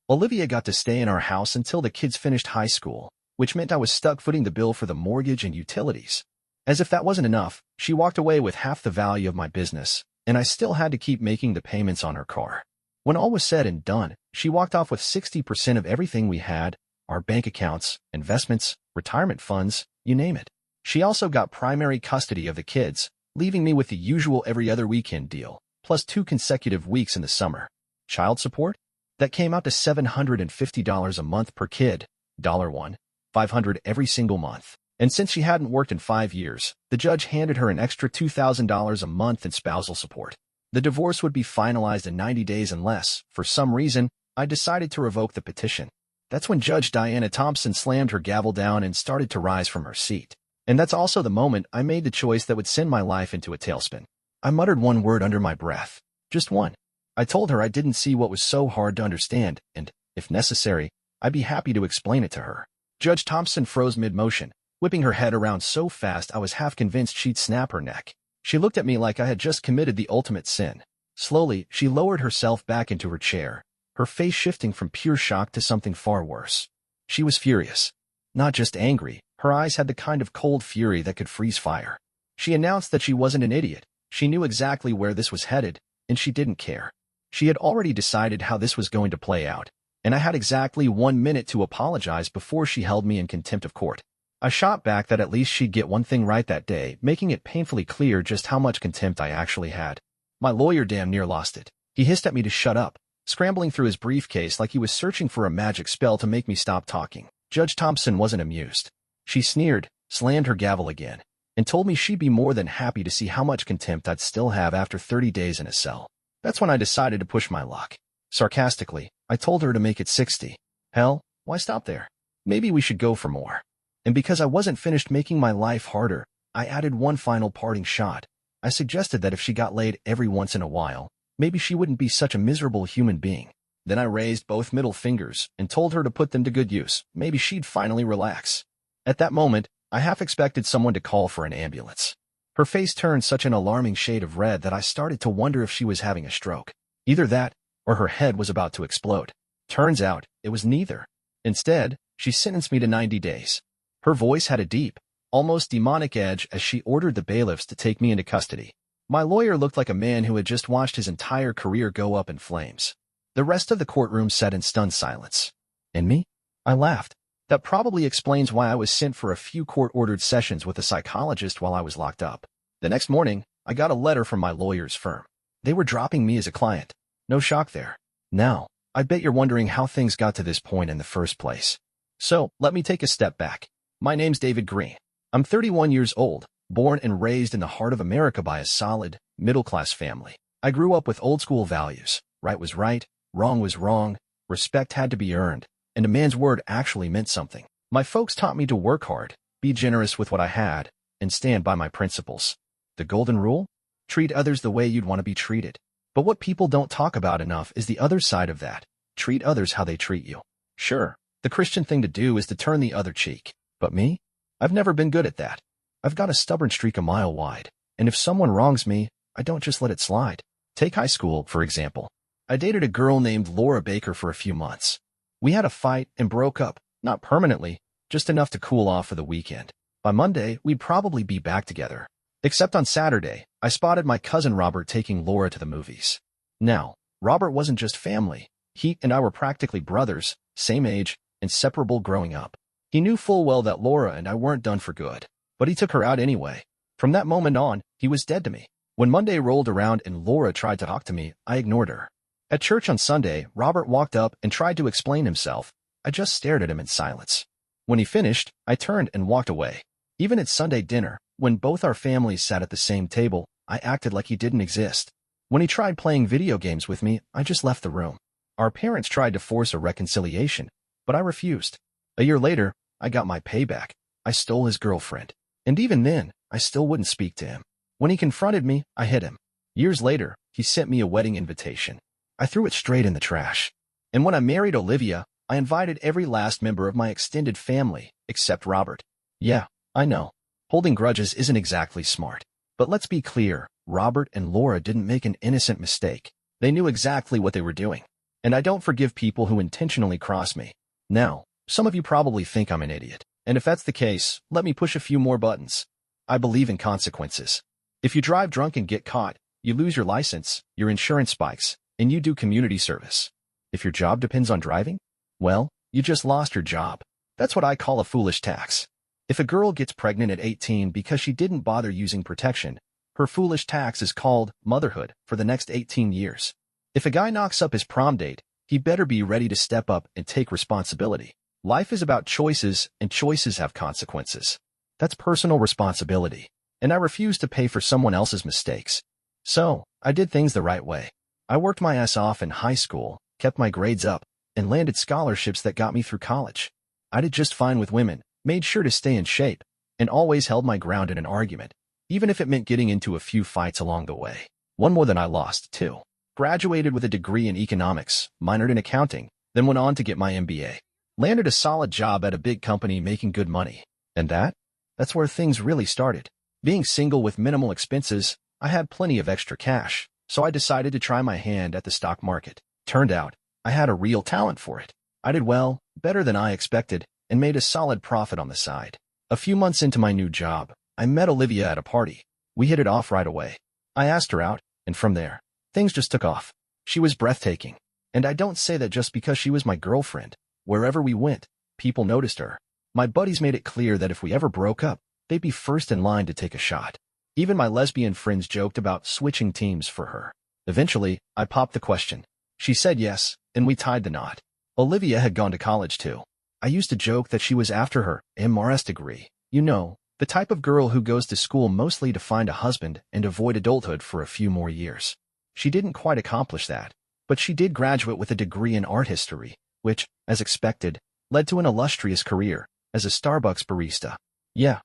Olivia got to stay in our house until the kids finished high school, which meant I was stuck footing the bill for the mortgage and utilities. As if that wasn't enough, she walked away with half the value of my business, and I still had to keep making the payments on her car. When all was said and done, she walked off with 60% of everything we had, our bank accounts, investments, retirement funds, you name it. She also got primary custody of the kids, leaving me with the usual every other weekend deal, plus 2 consecutive weeks in the summer. Child support? That came out to $750 a month per kid, $1, $500 every single month. And since she hadn't worked in 5 years, the judge handed her an extra $2,000 a month in spousal support. The divorce would be finalized in 90 days unless, for some reason, I decided to revoke the petition. That's when Judge Diana Thompson slammed her gavel down and started to rise from her seat. And that's also the moment I made the choice that would send my life into a tailspin. I muttered one word under my breath. Just one. I told her I didn't see what was so hard to understand, and, if necessary, I'd be happy to explain it to her. Judge Thompson froze mid-motion, whipping her head around so fast I was half convinced she'd snap her neck. She looked at me like I had just committed the ultimate sin. Slowly, she lowered herself back into her chair, her face shifting from pure shock to something far worse. She was furious. Not just angry, her eyes had the kind of cold fury that could freeze fire. She announced that she wasn't an idiot. She knew exactly where this was headed, and she didn't care. She had already decided how this was going to play out, and I had exactly 1 minute to apologize before she held me in contempt of court. I shot back that at least she'd get one thing right that day, making it painfully clear just how much contempt I actually had. My lawyer damn near lost it. He hissed at me to shut up, scrambling through his briefcase like he was searching for a magic spell to make me stop talking. Judge Thompson wasn't amused. She sneered, slammed her gavel again, and told me she'd be more than happy to see how much contempt I'd still have after 30 days in a cell. That's when I decided to push my luck. Sarcastically, I told her to make it 60. Hell, why stop there? Maybe we should go for more. And because I wasn't finished making my life harder, I added one final parting shot. I suggested that if she got laid every once in a while, maybe she wouldn't be such a miserable human being. Then I raised both middle fingers and told her to put them to good use. Maybe she'd finally relax. At that moment, I half expected someone to call for an ambulance. Her face turned such an alarming shade of red that I started to wonder if she was having a stroke. Either that, or her head was about to explode. Turns out, it was neither. Instead, she sentenced me to 90 days. Her voice had a deep, almost demonic edge as she ordered the bailiffs to take me into custody. My lawyer looked like a man who had just watched his entire career go up in flames. The rest of the courtroom sat in stunned silence. And me? I laughed. That probably explains why I was sent for a few court-ordered sessions with a psychologist while I was locked up. The next morning, I got a letter from my lawyer's firm. They were dropping me as a client. No shock there. Now, I bet you're wondering how things got to this point in the first place. So, let me take a step back. My name's David Green. I'm 31 years old, born and raised in the heart of America by a solid, middle-class family. I grew up with old-school values. Right was right, wrong was wrong, respect had to be earned, and a man's word actually meant something. My folks taught me to work hard, be generous with what I had, and stand by my principles. The golden rule? Treat others the way you'd want to be treated. But what people don't talk about enough is the other side of that. Treat others how they treat you. Sure, the Christian thing to do is to turn the other cheek. But me? I've never been good at that. I've got a stubborn streak a mile wide, and if someone wrongs me, I don't just let it slide. Take high school, for example. I dated a girl named Laura Baker for a few months. We had a fight and broke up, not permanently, just enough to cool off for the weekend. By Monday, we'd probably be back together. Except on Saturday, I spotted my cousin Robert taking Laura to the movies. Now, Robert wasn't just family. He and I were practically brothers, same age, inseparable growing up. He knew full well that Laura and I weren't done for good, but he took her out anyway. From that moment on, he was dead to me. When Monday rolled around and Laura tried to talk to me, I ignored her. At church on Sunday, Robert walked up and tried to explain himself. I just stared at him in silence. When he finished, I turned and walked away. Even at Sunday dinner, when both our families sat at the same table, I acted like he didn't exist. When he tried playing video games with me, I just left the room. Our parents tried to force a reconciliation, but I refused. A year later, I got my payback. I stole his girlfriend. And even then, I still wouldn't speak to him. When he confronted me, I hit him. Years later, he sent me a wedding invitation. I threw it straight in the trash. And when I married Olivia, I invited every last member of my extended family, except Robert. Yeah, I know. Holding grudges isn't exactly smart. But let's be clear, Robert and Laura didn't make an innocent mistake. They knew exactly what they were doing. and I don't forgive people who intentionally cross me. Now, some of you probably think I'm an idiot, and if that's the case, let me push a few more buttons. I believe in consequences. If you drive drunk and get caught, you lose your license, your insurance spikes, and you do community service. If your job depends on driving, well, you just lost your job. That's what I call a foolish tax. If a girl gets pregnant at 18 because she didn't bother using protection, her foolish tax is called motherhood for the next 18 years. If a guy knocks up his prom date, he better be ready to step up and take responsibility. Life is about choices, and choices have consequences. That's personal responsibility, and I refuse to pay for someone else's mistakes. So, I did things the right way. I worked my ass off in high school, kept my grades up, and landed scholarships that got me through college. I did just fine with women, made sure to stay in shape, and always held my ground in an argument, even if it meant getting into a few fights along the way. One more than I lost, too. Graduated with a degree in economics, minored in accounting, then went on to get my MBA. Landed a solid job at a big company making good money. And that's where things really started. Being single with minimal expenses, I had plenty of extra cash, so I decided to try my hand at the stock market. Turned out, I had a real talent for it. I did well, better than I expected, and made a solid profit on the side. A few months into my new job, I met Olivia at a party. We hit it off right away. I asked her out, and from there, things just took off. She was breathtaking, and I don't say that just because she was my girlfriend. Wherever we went, people noticed her. My buddies made it clear that if we ever broke up, they'd be first in line to take a shot. Even my lesbian friends joked about switching teams for her. Eventually, I popped the question. She said yes, and we tied the knot. Olivia had gone to college too. I used to joke that she was after her MRS degree. You know, the type of girl who goes to school mostly to find a husband and avoid adulthood for a few more years. She didn't quite accomplish that, but she did graduate with a degree in art history, which, as expected, led to an illustrious career as a Starbucks barista. Yeah,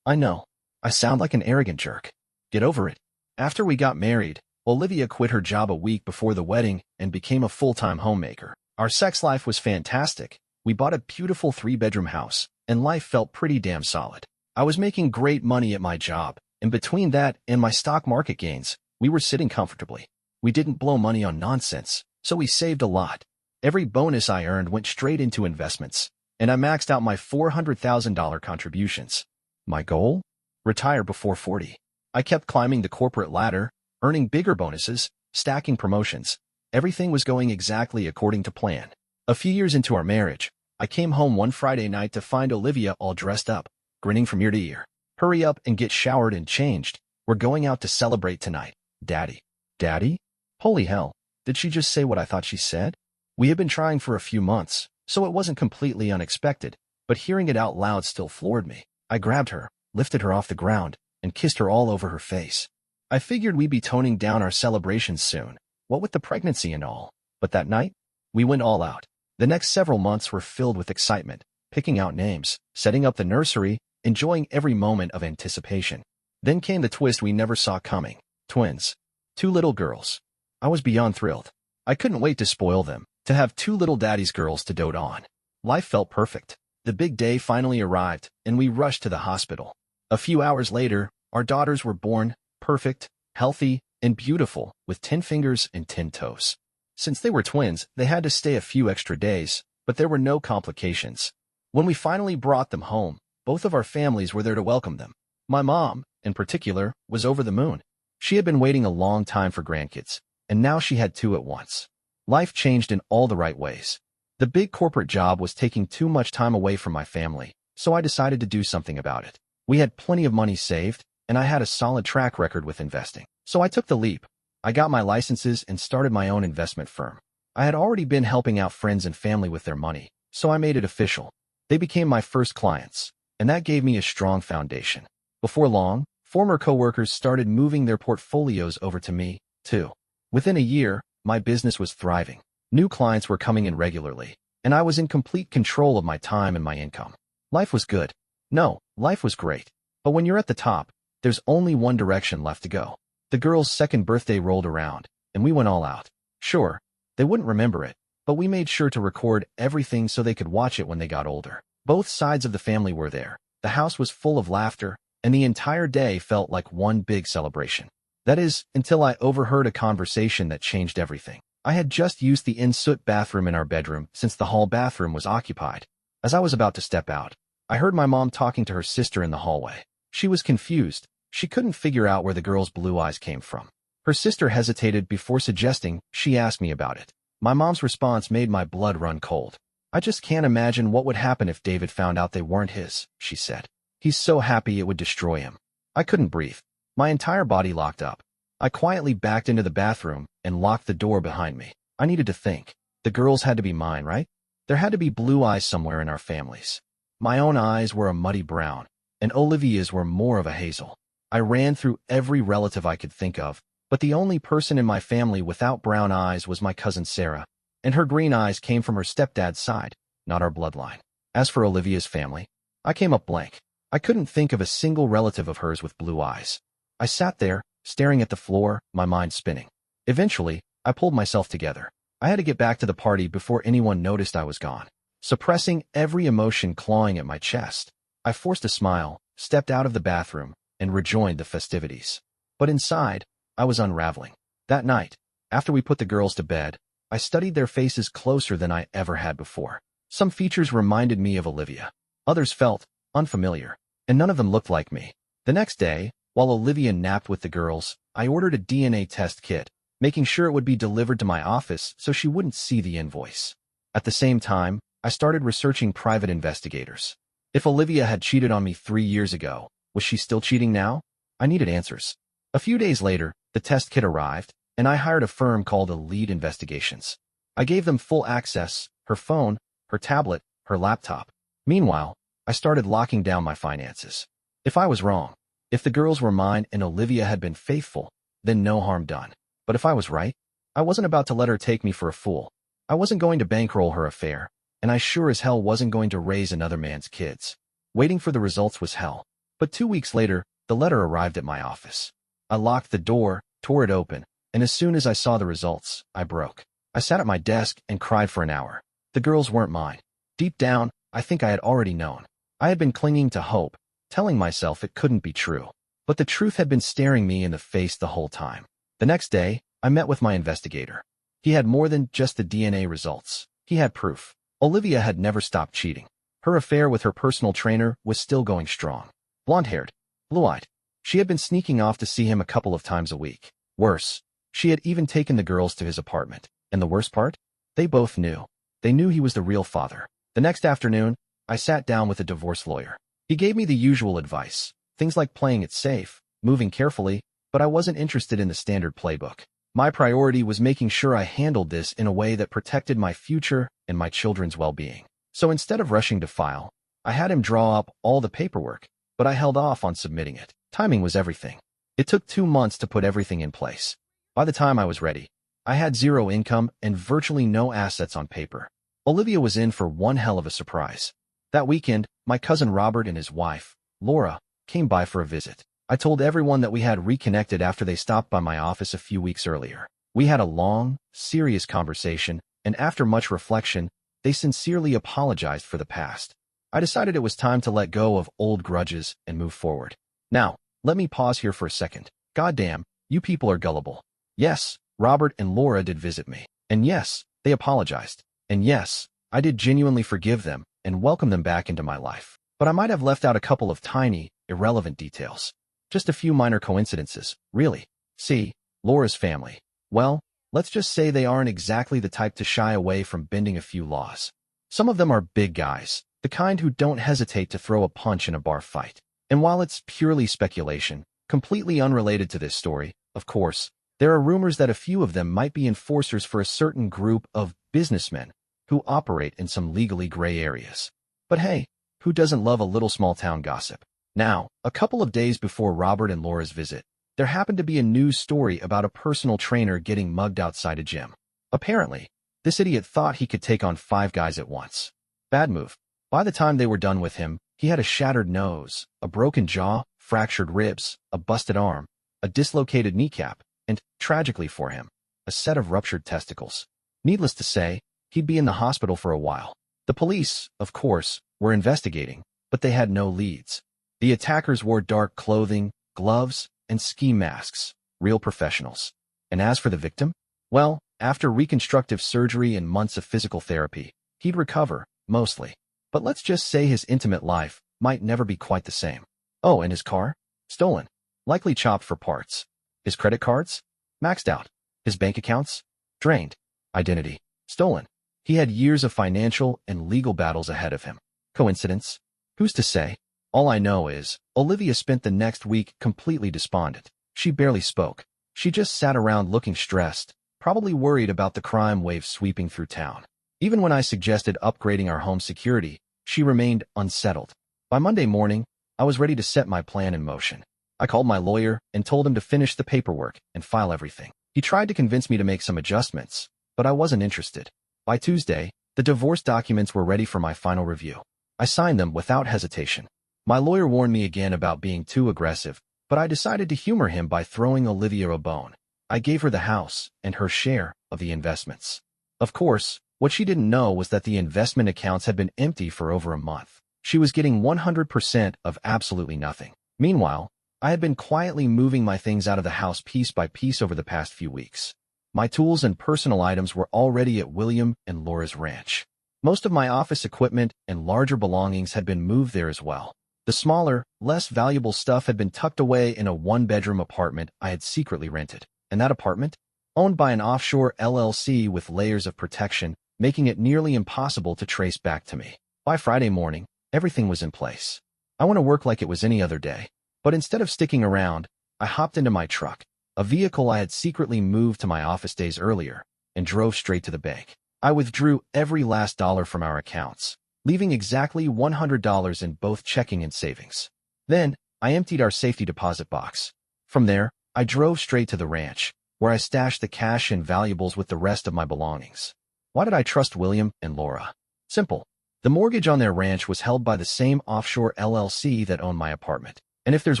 I know. I sound like an arrogant jerk. Get over it. After we got married, Olivia quit her job a week before the wedding and became a full-time homemaker. Our sex life was fantastic. We bought a beautiful 3-bedroom house, and life felt pretty damn solid. I was making great money at my job, and between that and my stock market gains, we were sitting comfortably. We didn't blow money on nonsense, so we saved a lot. Every bonus I earned went straight into investments, and I maxed out my $400,000 contributions. My goal? Retire before 40. I kept climbing the corporate ladder, earning bigger bonuses, stacking promotions. Everything was going exactly according to plan. A few years into our marriage, I came home one Friday night to find Olivia all dressed up, grinning from ear to ear. Hurry up and get showered and changed. We're going out to celebrate tonight. Daddy. Daddy? Holy hell, did she just say what I thought she said? We had been trying for a few months, so it wasn't completely unexpected, but hearing it out loud still floored me. I grabbed her, lifted her off the ground, and kissed her all over her face. I figured we'd be toning down our celebrations soon, what with the pregnancy and all. But that night, we went all out. The next several months were filled with excitement, picking out names, setting up the nursery, enjoying every moment of anticipation. Then came the twist we never saw coming. Twins. 2 little girls. I was beyond thrilled. I couldn't wait to spoil them, to have 2 little daddy's girls to dote on. Life felt perfect. The big day finally arrived, and we rushed to the hospital. A few hours later, our daughters were born, perfect, healthy, and beautiful, with 10 fingers and 10 toes. Since they were twins, they had to stay a few extra days, but there were no complications. When we finally brought them home, both of our families were there to welcome them. My mom, in particular, was over the moon. She had been waiting a long time for grandkids, and now she had 2 at once. Life changed in all the right ways. The big corporate job was taking too much time away from my family, so I decided to do something about it. We had plenty of money saved, and I had a solid track record with investing. So I took the leap. I got my licenses and started my own investment firm. I had already been helping out friends and family with their money, so I made it official. They became my first clients, and that gave me a strong foundation. Before long, former coworkers started moving their portfolios over to me, too. Within a year, my business was thriving. New clients were coming in regularly, and I was in complete control of my time and my income. Life was good. No, life was great. But when you're at the top, there's only one direction left to go. The girl's second birthday rolled around, and we went all out. Sure, they wouldn't remember it, but we made sure to record everything so they could watch it when they got older. Both sides of the family were there. The house was full of laughter, and the entire day felt like one big celebration. That is, until I overheard a conversation that changed everything. I had just used the in-soot bathroom in our bedroom since the hall bathroom was occupied. As I was about to step out, I heard my mom talking to her sister in the hallway. She was confused. She couldn't figure out where the girl's blue eyes came from. Her sister hesitated before suggesting she ask me about it. My mom's response made my blood run cold. "I just can't imagine what would happen if David found out they weren't his," she said. "He's so happy it would destroy him." I couldn't breathe. My entire body locked up. I quietly backed into the bathroom and locked the door behind me. I needed to think. The girls had to be mine, right? There had to be blue eyes somewhere in our families. My own eyes were a muddy brown, and Olivia's were more of a hazel. I ran through every relative I could think of, but the only person in my family without brown eyes was my cousin Sarah, and her green eyes came from her stepdad's side, not our bloodline. As for Olivia's family, I came up blank. I couldn't think of a single relative of hers with blue eyes. I sat there, staring at the floor, my mind spinning. Eventually, I pulled myself together. I had to get back to the party before anyone noticed I was gone. Suppressing every emotion clawing at my chest, I forced a smile, stepped out of the bathroom, and rejoined the festivities. But inside, I was unraveling. That night, after we put the girls to bed, I studied their faces closer than I ever had before. Some features reminded me of Olivia. Others felt unfamiliar, and none of them looked like me. The next day, while Olivia napped with the girls, I ordered a DNA test kit, making sure it would be delivered to my office so she wouldn't see the invoice. At the same time, I started researching private investigators. If Olivia had cheated on me 3 years ago, was she still cheating now? I needed answers. A few days later, the test kit arrived, and I hired a firm called Elite Investigations. I gave them full access, her phone, her tablet, her laptop. Meanwhile, I started locking down my finances. If I was wrong, if the girls were mine and Olivia had been faithful, then no harm done. But if I was right, I wasn't about to let her take me for a fool. I wasn't going to bankroll her affair, and I sure as hell wasn't going to raise another man's kids. Waiting for the results was hell. But 2 weeks later, the letter arrived at my office. I locked the door, tore it open, and as soon as I saw the results, I broke. I sat at my desk and cried for an hour. The girls weren't mine. Deep down, I think I had already known. I had been clinging to hope, telling myself it couldn't be true. But the truth had been staring me in the face the whole time. The next day, I met with my investigator. He had more than just the DNA results. He had proof. Olivia had never stopped cheating. Her affair with her personal trainer was still going strong. Blonde-haired, blue-eyed. She had been sneaking off to see him a couple of times a week. Worse, she had even taken the girls to his apartment. And the worst part? They both knew. They knew he was the real father. The next afternoon, I sat down with a divorce lawyer. He gave me the usual advice, things like playing it safe, moving carefully, but I wasn't interested in the standard playbook. My priority was making sure I handled this in a way that protected my future and my children's well-being. So instead of rushing to file, I had him draw up all the paperwork, but I held off on submitting it. Timing was everything. It took 2 months to put everything in place. By the time I was ready, I had zero income and virtually no assets on paper. Olivia was in for one hell of a surprise. That weekend, my cousin Robert and his wife, Laura, came by for a visit. I told everyone that we had reconnected after they stopped by my office a few weeks earlier. We had a long, serious conversation, and after much reflection, they sincerely apologized for the past. I decided it was time to let go of old grudges and move forward. Now, let me pause here for a second. Goddamn, you people are gullible. Yes, Robert and Laura did visit me. And yes, they apologized. And yes, I did genuinely forgive them and welcome them back into my life. But I might have left out a couple of tiny, irrelevant details. Just a few minor coincidences, really. See, Laura's family. Well, let's just say they aren't exactly the type to shy away from bending a few laws. Some of them are big guys, the kind who don't hesitate to throw a punch in a bar fight. And while it's purely speculation, completely unrelated to this story, of course, there are rumors that a few of them might be enforcers for a certain group of businessmen who operate in some legally gray areas. But hey, who doesn't love a little small-town gossip? Now, a couple of days before Robert and Laura's visit, there happened to be a news story about a personal trainer getting mugged outside a gym. Apparently, this idiot thought he could take on 5 guys at once. Bad move. By the time they were done with him, he had a shattered nose, a broken jaw, fractured ribs, a busted arm, a dislocated kneecap, and, tragically for him, a set of ruptured testicles. Needless to say, he'd be in the hospital for a while. The police, of course, were investigating, but they had no leads. The attackers wore dark clothing, gloves, and ski masks, real professionals. And as for the victim? Well, After reconstructive surgery and months of physical therapy, he'd recover, mostly. But let's just say his intimate life might never be quite the same. Oh, and his car? Stolen. Likely chopped for parts. His credit cards? Maxed out. His bank accounts? Drained. Identity? Stolen. He had years of financial and legal battles ahead of him. Coincidence? Who's to say? All I know is, Olivia spent the next week completely despondent. She barely spoke. She just sat around looking stressed, probably worried about the crime wave sweeping through town. Even when I suggested upgrading our home security, she remained unsettled. By Monday morning, I was ready to set my plan in motion. I called my lawyer and told him to finish the paperwork and file everything. He tried to convince me to make some adjustments, but I wasn't interested. By Tuesday, the divorce documents were ready for my final review. I signed them without hesitation. My lawyer warned me again about being too aggressive, but I decided to humor him by throwing Olivia a bone. I gave her the house and her share of the investments. Of course, what she didn't know was that the investment accounts had been empty for over a month. She was getting 100% of absolutely nothing. Meanwhile, I had been quietly moving my things out of the house piece by piece over the past few weeks. My tools and personal items were already at William and Laura's ranch. Most of my office equipment and larger belongings had been moved there as well. The smaller, less valuable stuff had been tucked away in a one-bedroom apartment I had secretly rented. And that apartment? Owned by an offshore LLC with layers of protection, making it nearly impossible to trace back to me. By Friday morning, everything was in place. I went to work like it was any other day. But instead of sticking around, I hopped into my truck, a vehicle I had secretly moved to my office days earlier, and drove straight to the bank. I withdrew every last dollar from our accounts, leaving exactly $100 in both checking and savings. Then, I emptied our safety deposit box. From there, I drove straight to the ranch, where I stashed the cash and valuables with the rest of my belongings. Why did I trust William and Laura? Simple. The mortgage on their ranch was held by the same offshore LLC that owned my apartment. And if there's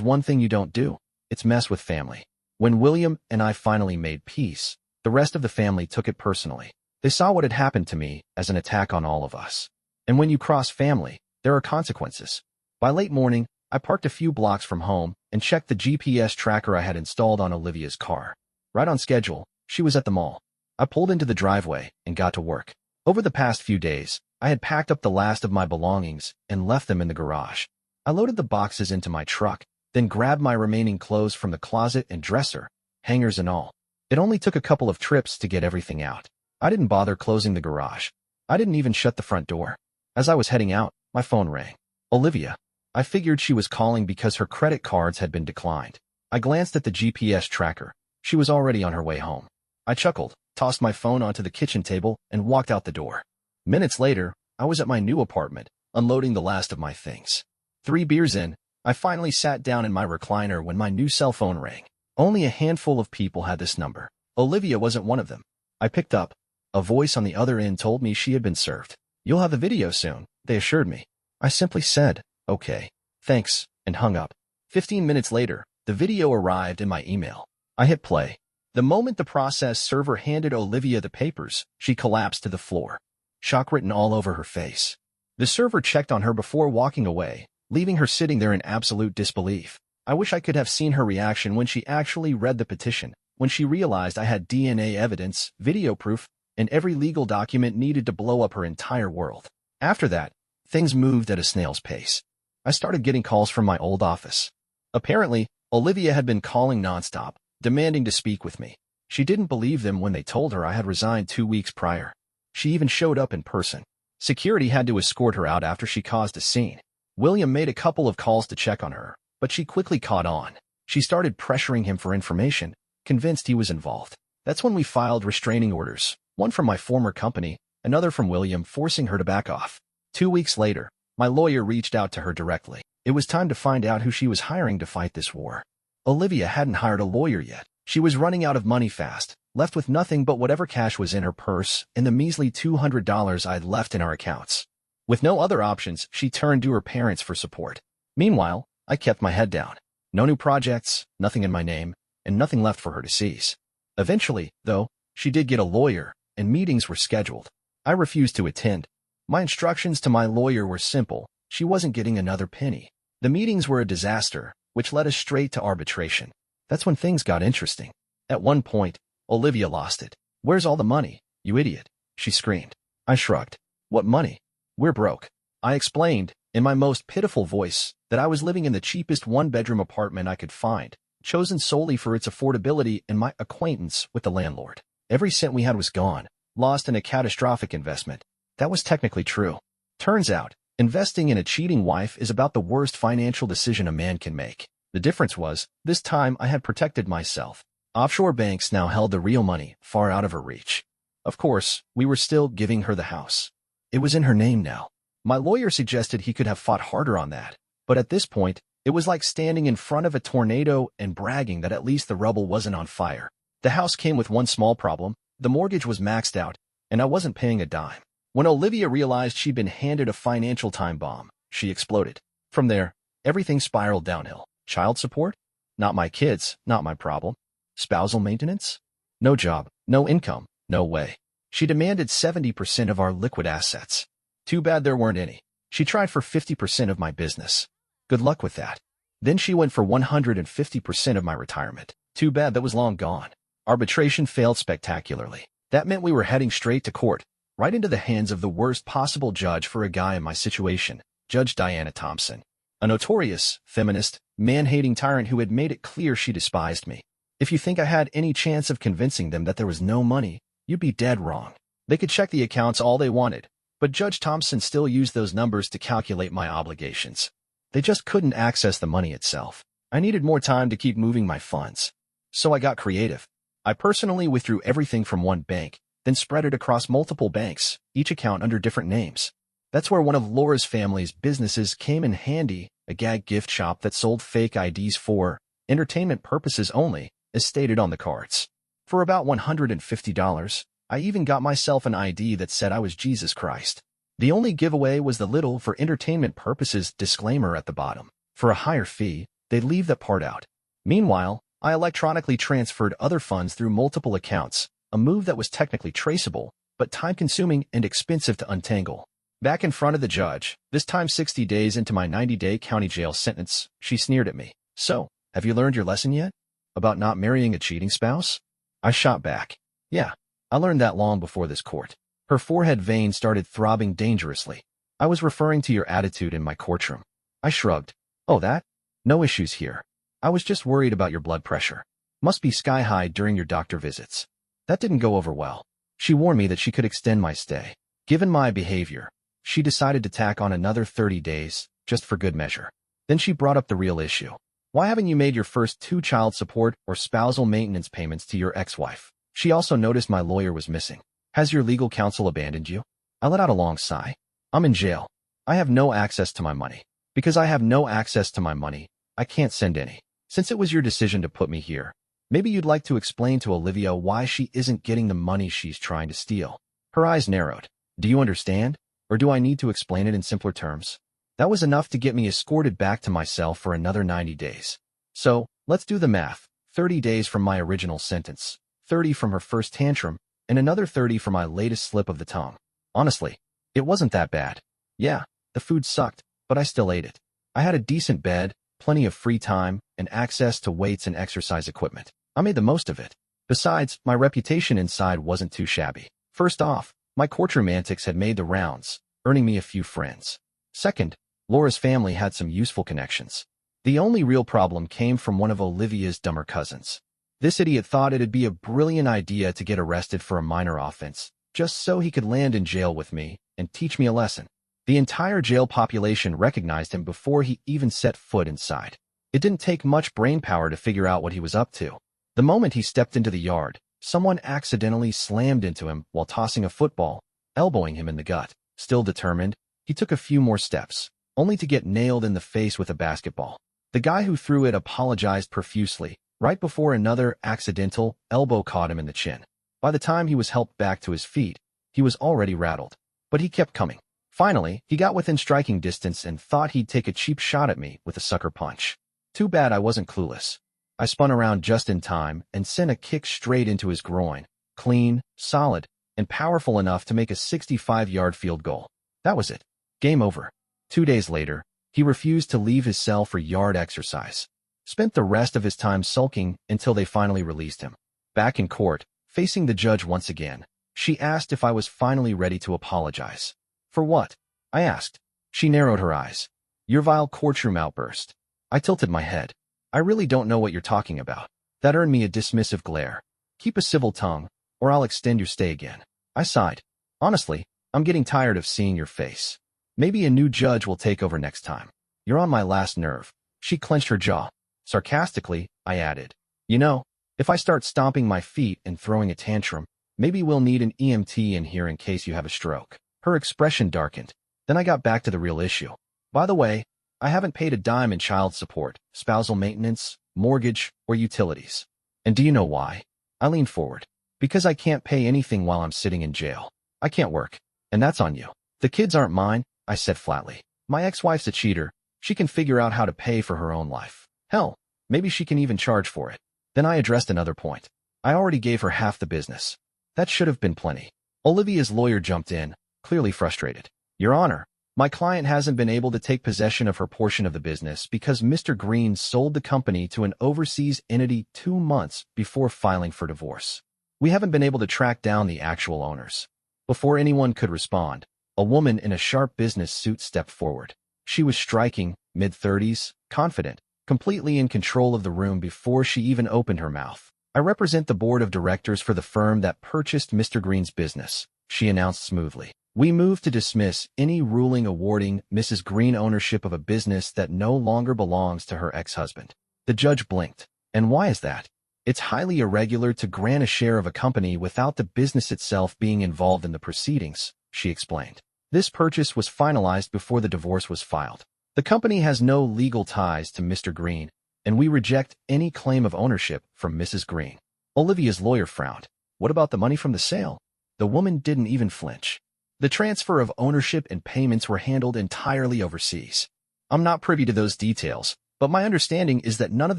one thing you don't do, it's mess with family. When William and I finally made peace, the rest of the family took it personally. They saw what had happened to me as an attack on all of us. And when you cross family, there are consequences. By late morning, I parked a few blocks from home and checked the GPS tracker I had installed on Olivia's car. Right on schedule, she was at the mall. I pulled into the driveway and got to work. Over the past few days, I had packed up the last of my belongings and left them in the garage. I loaded the boxes into my truck, then grabbed my remaining clothes from the closet and dresser, hangers and all. It only took a couple of trips to get everything out. I didn't bother closing the garage. I didn't even shut the front door. As I was heading out, my phone rang. Olivia. I figured she was calling because her credit cards had been declined. I glanced at the GPS tracker. She was already on her way home. I chuckled, tossed my phone onto the kitchen table, and walked out the door. Minutes later, I was at my new apartment, unloading the last of my things. 3 beers in, I finally sat down in my recliner when my new cell phone rang. Only a handful of people had this number. Olivia wasn't one of them. I picked up. A voice on the other end told me she had been served. "You'll have the video soon," they assured me. I simply said, "Okay, thanks," and hung up. 15 minutes later, the video arrived in my email. I hit play. The moment the process server handed Olivia the papers, she collapsed to the floor, shock written all over her face. The server checked on her before walking away, leaving her sitting there in absolute disbelief. I wish I could have seen her reaction when she actually read the petition, when she realized I had DNA evidence, video proof, and every legal document needed to blow up her entire world. After that, things moved at a snail's pace. I started getting calls from my old office. Apparently, Olivia had been calling nonstop, demanding to speak with me. She didn't believe them when they told her I had resigned 2 weeks prior. She even showed up in person. Security had to escort her out after she caused a scene. William made a couple of calls to check on her, but she quickly caught on. She started pressuring him for information, convinced he was involved. That's when we filed restraining orders, one from my former company, another from William, forcing her to back off. 2 weeks later, my lawyer reached out to her directly. It was time to find out who she was hiring to fight this war. Olivia hadn't hired a lawyer yet. She was running out of money fast, left with nothing but whatever cash was in her purse and the measly $200 I'd left in our accounts. With no other options, she turned to her parents for support. Meanwhile, I kept my head down. No new projects, nothing in my name, and nothing left for her to seize. Eventually, though, she did get a lawyer, and meetings were scheduled. I refused to attend. My instructions to my lawyer were simple. She wasn't getting another penny. The meetings were a disaster, which led us straight to arbitration. That's when things got interesting. At one point, Olivia lost it. "Where's all the money, you idiot?" she screamed. I shrugged. "What money? We're broke." I explained, in my most pitiful voice, that I was living in the cheapest one-bedroom apartment I could find, chosen solely for its affordability and my acquaintance with the landlord. Every cent we had was gone, lost in a catastrophic investment. That was technically true. Turns out, investing in a cheating wife is about the worst financial decision a man can make. The difference was, this time I had protected myself. Offshore banks now held the real money far out of her reach. Of course, we were still giving her the house. It was in her name now. My lawyer suggested he could have fought harder on that, but at this point, it was like standing in front of a tornado and bragging that at least the rubble wasn't on fire. The house came with one small problem: the mortgage was maxed out, and I wasn't paying a dime. When Olivia realized she'd been handed a financial time bomb, she exploded. From there, everything spiraled downhill. Child support? Not my kids, not my problem. Spousal maintenance? No job, no income, no way. She demanded 70% of our liquid assets. Too bad there weren't any. She tried for 50% of my business. Good luck with that. Then she went for 150% of my retirement. Too bad that was long gone. Arbitration failed spectacularly. That meant we were heading straight to court, right into the hands of the worst possible judge for a guy in my situation, Judge Diana Thompson. A notorious, feminist, man-hating tyrant who had made it clear she despised me. If you think I had any chance of convincing them that there was no money, you'd be dead wrong. They could check the accounts all they wanted, but Judge Thompson still used those numbers to calculate my obligations. They just couldn't access the money itself. I needed more time to keep moving my funds. So I got creative. I personally withdrew everything from one bank, then spread it across multiple banks, each account under different names. That's where one of Laura's family's businesses came in handy, a gag gift shop that sold fake IDs for entertainment purposes only, as stated on the cards. For about $150, I even got myself an ID that said I was Jesus Christ. The only giveaway was the little "for entertainment purposes" disclaimer at the bottom. For a higher fee, they'd leave that part out. Meanwhile, I electronically transferred other funds through multiple accounts, a move that was technically traceable, but time-consuming and expensive to untangle. Back in front of the judge, this time 60 days into my 90-day county jail sentence, she sneered at me. "So, have you learned your lesson yet? About not marrying a cheating spouse?" I shot back. "Yeah, I learned that long before this court." Her forehead vein started throbbing dangerously. "I was referring to your attitude in my courtroom." I shrugged. "Oh, that? No issues here. I was just worried about your blood pressure. Must be sky-high during your doctor visits." That didn't go over well. She warned me that she could extend my stay. Given my behavior, she decided to tack on another 30 days, just for good measure. Then she brought up the real issue. "Why haven't you made your first 2 child support or spousal maintenance payments to your ex-wife?" She also noticed my lawyer was missing. "Has your legal counsel abandoned you?" I let out a long sigh. "I'm in jail. I have no access to my money. Because I have no access to my money, I can't send any. Since it was your decision to put me here, maybe you'd like to explain to Olivia why she isn't getting the money she's trying to steal." Her eyes narrowed. "Do you understand? Or do I need to explain it in simpler terms?" That was enough to get me escorted back to my cell for another 90 days. So, let's do the math. 30 days from my original sentence, 30 from her first tantrum, and another 30 for my latest slip of the tongue. Honestly, it wasn't that bad. Yeah, the food sucked, but I still ate it. I had a decent bed, plenty of free time, and access to weights and exercise equipment. I made the most of it. Besides, my reputation inside wasn't too shabby. First off, my courtroom antics had made the rounds, earning me a few friends. Second, Laura's family had some useful connections. The only real problem came from one of Olivia's dumber cousins. This idiot thought it'd be a brilliant idea to get arrested for a minor offense, just so he could land in jail with me and teach me a lesson. The entire jail population recognized him before he even set foot inside. It didn't take much brainpower to figure out what he was up to. The moment he stepped into the yard, someone accidentally slammed into him while tossing a football, elbowing him in the gut. Still determined, he took a few more steps, only to get nailed in the face with a basketball. The guy who threw it apologized profusely, right before another accidental elbow caught him in the chin. By the time he was helped back to his feet, he was already rattled. But he kept coming. Finally, he got within striking distance and thought he'd take a cheap shot at me with a sucker punch. Too bad I wasn't clueless. I spun around just in time and sent a kick straight into his groin, clean, solid, and powerful enough to make a 65-yard field goal. That was it. Game over. 2 days later, he refused to leave his cell for yard exercise. Spent the rest of his time sulking until they finally released him. Back in court, Facing the judge once again, she asked if I was finally ready to apologize. For what? I asked. She narrowed her eyes. Your vile courtroom outburst. I tilted my head. I really don't know what you're talking about. That earned me a dismissive glare. Keep a civil tongue, or I'll extend your stay again. I sighed. Honestly, I'm getting tired of seeing your face. Maybe a new judge will take over next time. You're on my last nerve. She clenched her jaw. Sarcastically, I added, you know, if I start stomping my feet and throwing a tantrum, maybe we'll need an EMT in here in case you have a stroke. Her expression darkened. Then I got back to the real issue. By the way, I haven't paid a dime in child support, spousal maintenance, mortgage, or utilities. And do you know why? I leaned forward. Because I can't pay anything while I'm sitting in jail. I can't work. And that's on you. The kids aren't mine, I said flatly. My ex-wife's a cheater. She can figure out how to pay for her own life. Hell, maybe she can even charge for it. Then I addressed another point. I already gave her half the business. That should have been plenty. Olivia's lawyer jumped in, clearly frustrated. Your Honor, my client hasn't been able to take possession of her portion of the business because Mr. Green sold the company to an overseas entity 2 months before filing for divorce. We haven't been able to track down the actual owners. Before anyone could respond, a woman in a sharp business suit stepped forward. She was striking, mid-30s, confident, completely in control of the room before she even opened her mouth. I represent the board of directors for the firm that purchased Mr. Green's business, she announced smoothly. We move to dismiss any ruling awarding Mrs. Green ownership of a business that no longer belongs to her ex-husband. The judge blinked. And why is that? It's highly irregular to grant a share of a company without the business itself being involved in the proceedings, she explained. This purchase was finalized before the divorce was filed. The company has no legal ties to Mr. Green, and we reject any claim of ownership from Mrs. Green. Olivia's lawyer frowned. What about the money from the sale? The woman didn't even flinch. The transfer of ownership and payments were handled entirely overseas. I'm not privy to those details, but my understanding is that none of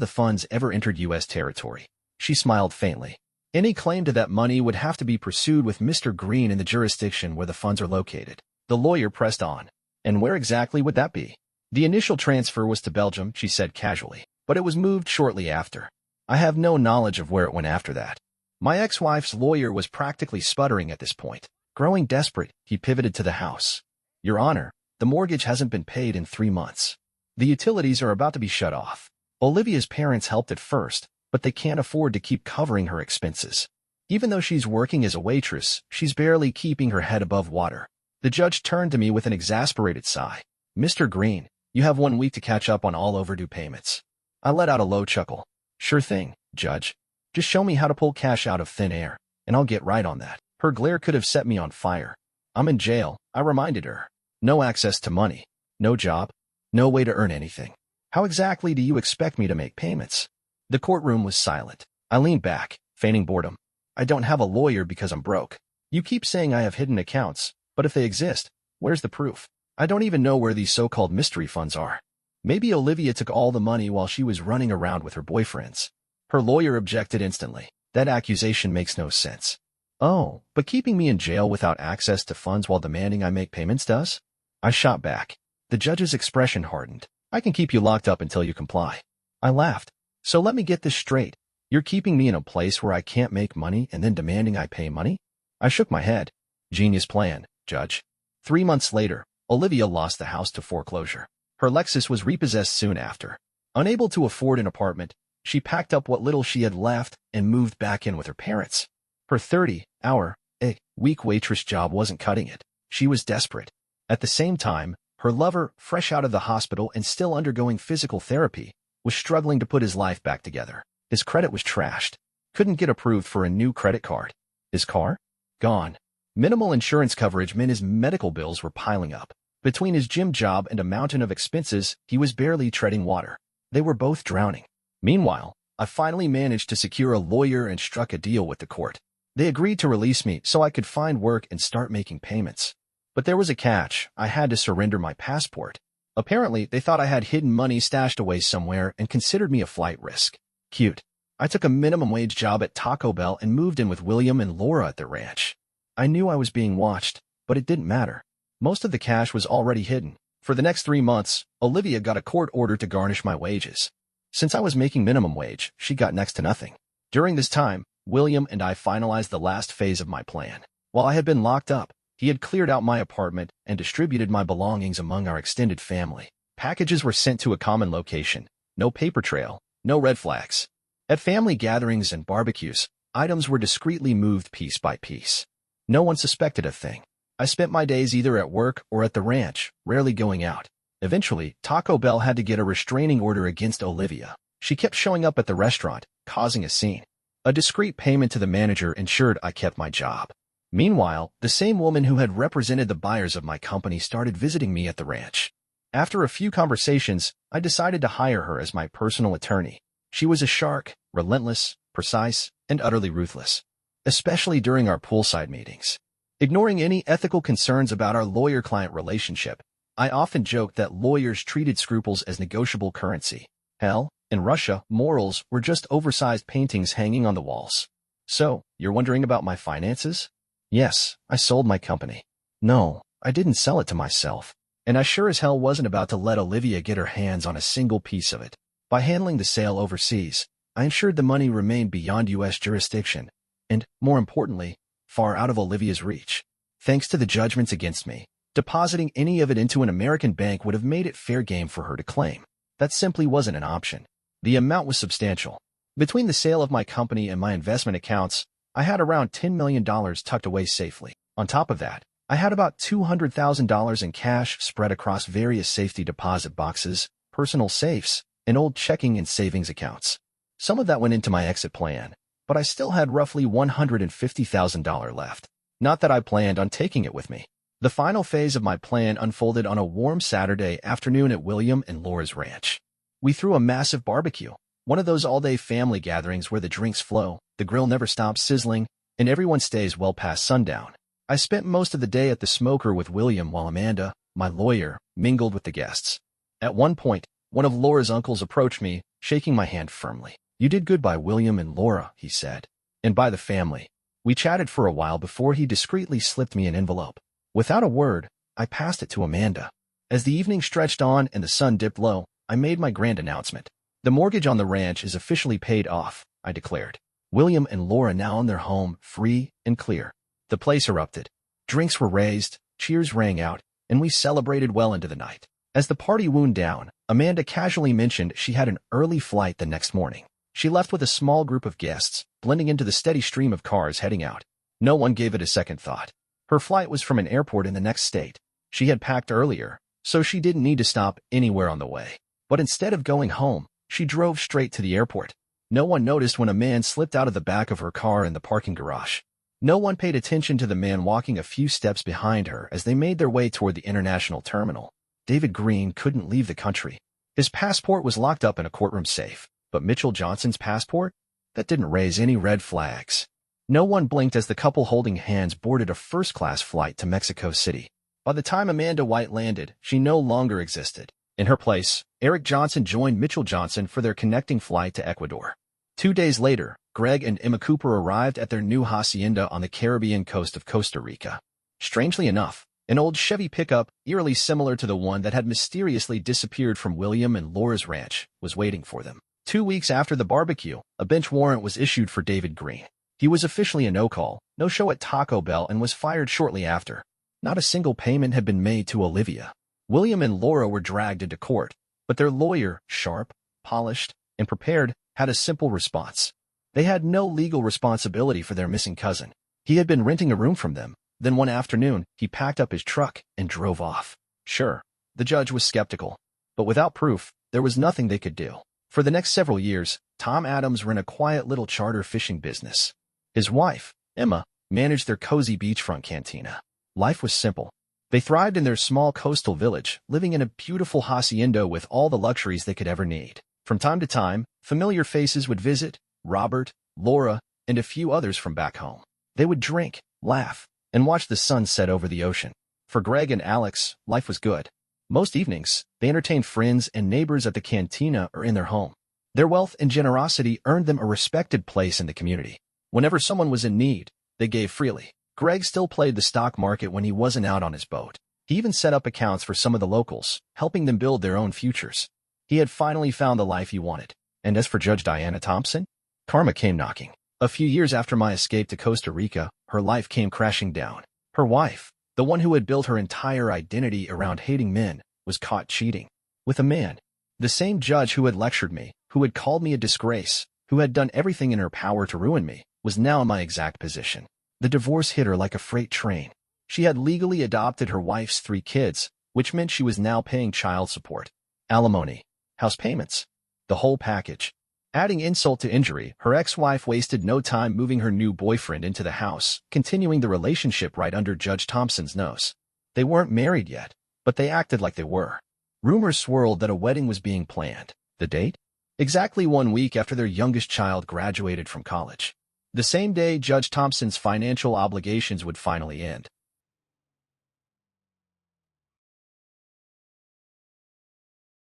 the funds ever entered U.S. territory. She smiled faintly. Any claim to that money would have to be pursued with Mr. Green in the jurisdiction where the funds are located. The lawyer pressed on. And where exactly would that be? The initial transfer was to Belgium, she said casually, but it was moved shortly after. I have no knowledge of where it went after that. My ex-wife's lawyer was practically sputtering at this point. Growing desperate, he pivoted to the house. Your Honor, the mortgage hasn't been paid in 3 months. The utilities are about to be shut off. Olivia's parents helped at first, but they can't afford to keep covering her expenses. Even though she's working as a waitress, she's barely keeping her head above water. The judge turned to me with an exasperated sigh. Mr. Green, you have 1 week to catch up on all overdue payments. I let out a low chuckle. Sure thing, Judge. Just show me how to pull cash out of thin air, and I'll get right on that. Her glare could have set me on fire. I'm in jail, I reminded her. No access to money. No job. No way to earn anything. How exactly do you expect me to make payments? The courtroom was silent. I leaned back, feigning boredom. I don't have a lawyer because I'm broke. You keep saying I have hidden accounts, but if they exist, where's the proof? I don't even know where these so-called mystery funds are. Maybe Olivia took all the money while she was running around with her boyfriends. Her lawyer objected instantly. That accusation makes no sense. Oh, but keeping me in jail without access to funds while demanding I make payments does? I shot back. The judge's expression hardened. I can keep you locked up until you comply. I laughed. So let me get this straight. You're keeping me in a place where I can't make money and then demanding I pay money? I shook my head. Genius plan, Judge. 3 months later, Olivia lost the house to foreclosure. Her Lexus was repossessed soon after. Unable to afford an apartment, she packed up what little she had left and moved back in with her parents. Her 30-hour-a-week waitress job wasn't cutting it. She was desperate. At the same time, her lover, fresh out of the hospital and still undergoing physical therapy, was struggling to put his life back together. His credit was trashed. Couldn't get approved for a new credit card. His car? Gone. Minimal insurance coverage meant his medical bills were piling up. Between his gym job and a mountain of expenses, he was barely treading water. They were both drowning. Meanwhile, I finally managed to secure a lawyer and struck a deal with the court. They agreed to release me so I could find work and start making payments. But there was a catch. I had to surrender my passport. Apparently, they thought I had hidden money stashed away somewhere and considered me a flight risk. Cute. I took a minimum wage job at Taco Bell and moved in with William and Laura at the ranch. I knew I was being watched, but it didn't matter. Most of the cash was already hidden. For the next 3 months, Olivia got a court order to garnish my wages. Since I was making minimum wage, she got next to nothing. During this time, William and I finalized the last phase of my plan. While I had been locked up, he had cleared out my apartment and distributed my belongings among our extended family. Packages were sent to a common location. No paper trail, no red flags. At family gatherings and barbecues, items were discreetly moved piece by piece. No one suspected a thing. I spent my days either at work or at the ranch, rarely going out. Eventually, Taco Bell had to get a restraining order against Olivia. She kept showing up at the restaurant, causing a scene. A discreet payment to the manager ensured I kept my job. Meanwhile, the same woman who had represented the buyers of my company started visiting me at the ranch. After a few conversations, I decided to hire her as my personal attorney. She was a shark, relentless, precise, and utterly ruthless, especially during our poolside meetings. Ignoring any ethical concerns about our lawyer-client relationship, I often joked that lawyers treated scruples as negotiable currency. Hell, in Russia, morals were just oversized paintings hanging on the walls. So, you're wondering about my finances? Yes, I sold my company. No, I didn't sell it to myself. And I sure as hell wasn't about to let Olivia get her hands on a single piece of it. By handling the sale overseas, I ensured the money remained beyond U.S. jurisdiction, and, more importantly, far out of Olivia's reach. Thanks to the judgments against me, depositing any of it into an American bank would have made it fair game for her to claim. That simply wasn't an option. The amount was substantial. Between the sale of my company and my investment accounts, I had around $10 million tucked away safely. On top of that, I had about $200,000 in cash spread across various safety deposit boxes, personal safes, and old checking and savings accounts. Some of that went into my exit plan, but I still had roughly $150,000 left. Not that I planned on taking it with me. The final phase of my plan unfolded on a warm Saturday afternoon at William and Laura's ranch. We threw a massive barbecue, one of those all-day family gatherings where the drinks flow, the grill never stops sizzling, and everyone stays well past sundown. I spent most of the day at the smoker with William while Amanda, my lawyer, mingled with the guests. At one point, one of Laura's uncles approached me, shaking my hand firmly. "You did good by William and Laura," he said, "and by the family." We chatted for a while before he discreetly slipped me an envelope. Without a word, I passed it to Amanda. As the evening stretched on and the sun dipped low, I made my grand announcement. "The mortgage on the ranch is officially paid off," I declared. William and Laura now own their home, free and clear. The place erupted. Drinks were raised, cheers rang out, and we celebrated well into the night. As the party wound down, Amanda casually mentioned she had an early flight the next morning. She left with a small group of guests, blending into the steady stream of cars heading out. No one gave it a second thought. Her flight was from an airport in the next state. She had packed earlier, so she didn't need to stop anywhere on the way. But instead of going home, she drove straight to the airport. No one noticed when a man slipped out of the back of her car in the parking garage. No one paid attention to the man walking a few steps behind her as they made their way toward the international terminal. David Green couldn't leave the country. His passport was locked up in a courtroom safe, but Mitchell Johnson's passport? That didn't raise any red flags. No one blinked as the couple holding hands boarded a first-class flight to Mexico City. By the time Amanda White landed, she no longer existed. In her place, Eric Johnson joined Mitchell Johnson for their connecting flight to Ecuador. 2 days later, Greg and Emma Cooper arrived at their new hacienda on the Caribbean coast of Costa Rica. Strangely enough, an old Chevy pickup, eerily similar to the one that had mysteriously disappeared from William and Laura's ranch, was waiting for them. 2 weeks after the barbecue, a bench warrant was issued for David Green. He was officially a no-call, no-show at Taco Bell and was fired shortly after. Not a single payment had been made to Olivia. William and Laura were dragged into court, but their lawyer, sharp, polished, and prepared, had a simple response. They had no legal responsibility for their missing cousin. He had been renting a room from them. Then one afternoon, he packed up his truck and drove off. Sure, the judge was skeptical, but without proof, there was nothing they could do. For the next several years, Tom Adams ran a quiet little charter fishing business. His wife, Emma, managed their cozy beachfront cantina. Life was simple. They thrived in their small coastal village, living in a beautiful hacienda with all the luxuries they could ever need. From time to time, familiar faces would visit: Robert, Laura, and a few others from back home. They would drink, laugh, and watch the sun set over the ocean. For Greg and Alex, life was good. Most evenings, they entertained friends and neighbors at the cantina or in their home. Their wealth and generosity earned them a respected place in the community. Whenever someone was in need, they gave freely. Greg still played the stock market when he wasn't out on his boat. He even set up accounts for some of the locals, helping them build their own futures. He had finally found the life he wanted. And as for Judge Diana Thompson, karma came knocking. A few years after my escape to Costa Rica, her life came crashing down. Her wife, the one who had built her entire identity around hating men, was caught cheating with a man. The same judge who had lectured me, who had called me a disgrace, who had done everything in her power to ruin me, was now in my exact position. The divorce hit her like a freight train. She had legally adopted her wife's 3 kids, which meant she was now paying child support, alimony, house payments, the whole package. Adding insult to injury, her ex-wife wasted no time moving her new boyfriend into the house, continuing the relationship right under Judge Thompson's nose. They weren't married yet, but they acted like they were. Rumors swirled that a wedding was being planned. The date? Exactly 1 week after their youngest child graduated from college. The same day Judge Thompson's financial obligations would finally end.